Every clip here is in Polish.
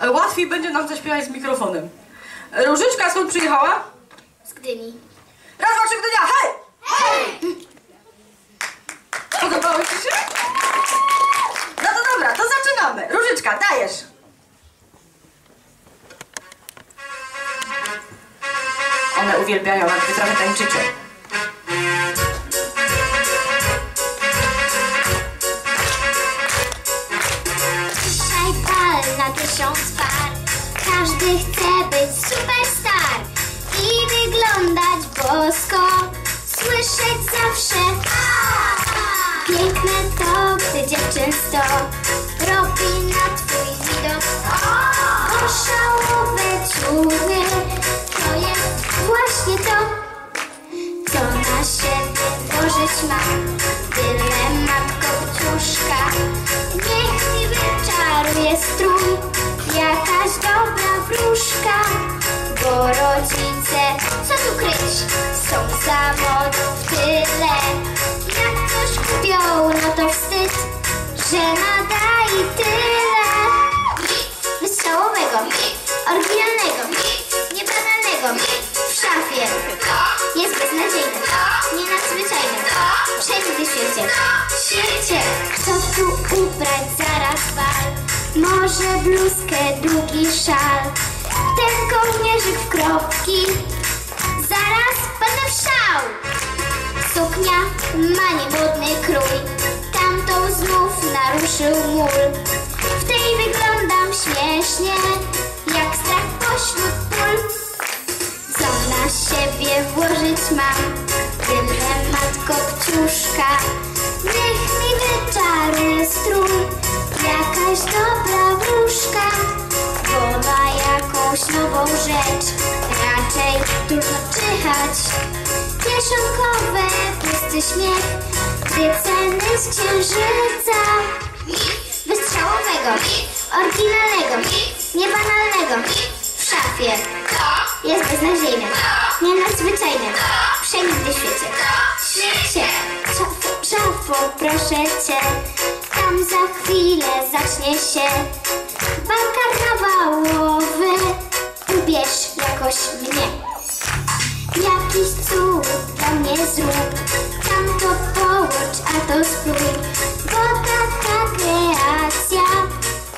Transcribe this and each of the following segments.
łatwiej będzie nam zaśpiewać z mikrofonem. Różyczka skąd przyjechała? Z Gdyni. Raz, dwa, trzy, Gdynia, hej! Hej! Podobało ci się? No to dobra, to zaczynamy. Różyczka, dajesz. One uwielbiają, jak wy trochę tańczycie. Dzisiaj bal na 1000 par. Każdy chce być superstar i wyglądać bosko, słyszeć zawsze piękne to, gdy dziewczyn 100 robi na twój widok oszałowe ciuchy. To jest właśnie to, co na siebie włożyć ma. Dylemat kopciuszka, niech mi wyczaruje strój jakaś dobra wróżka. Bo rodzice, co tu kryć, są zawodów tyle. Jak coś kupią, no to wstyd, że nada i tyle. Wystrzałowego, oryginalnego, niebanalnego w szafie jest beznadziejny, nienadzwyczajny, wszędzie w świecie. Świecie, kto tu ubrać zaraz bal? Może bluzkę, długi szal, ten kołnierzyk w kropki, zaraz będę w szał. Suknia ma niemodny krój, tamtą znów naruszył mól. W tej wyglądam śmiesznie, jak strach pośród pól. Co na siebie włożyć mam? Dylemat kopciuszka, niech mi wyczaruje strój jakaś dobra wróżka. Bo na jakąś nową rzecz raczej trudno czyhać. Kieszonkowe, pusty śmiech, gdy ceny z księżyca. Wystrzałowego, oryginalnego, niebanalnego w szafie jest beznadziejny, nienadzwyczajny, wszędzie w świecie. Świecie, szafo, proszę cię, tam za chwilę zacznie się bal karnawałowy. Ubierz jakoś mnie, jakiś cud dla mnie zrób, tam to połącz, a to spróbuj, bo taka kreacja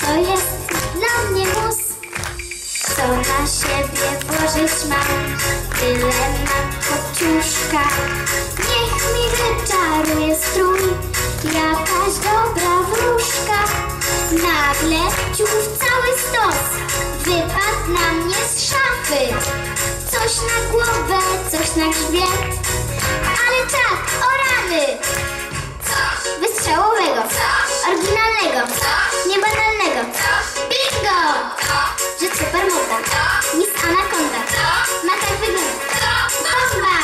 to jest dla mnie mus. Co na siebie włożyć mam? Dylemat kopciuszka, niech mi wyczaruje strój jakaś dobra wróżka. Nagle ciuchów cały stos wypadł na mnie z szafy. Coś na głowę, coś na grzbiet, ale tak, o rany! Wystrzałowego, oryginalnego, niebanalnego. Bingo! Że super moda, Miss Anaconda ma tak wyglądać. Bomba!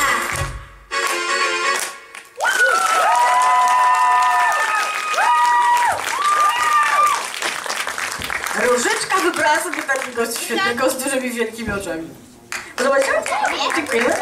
Różyczka wybrała sobie takiego świetnego z dużymi wielkimi oczami. Podoba ci się? Dziękujemy.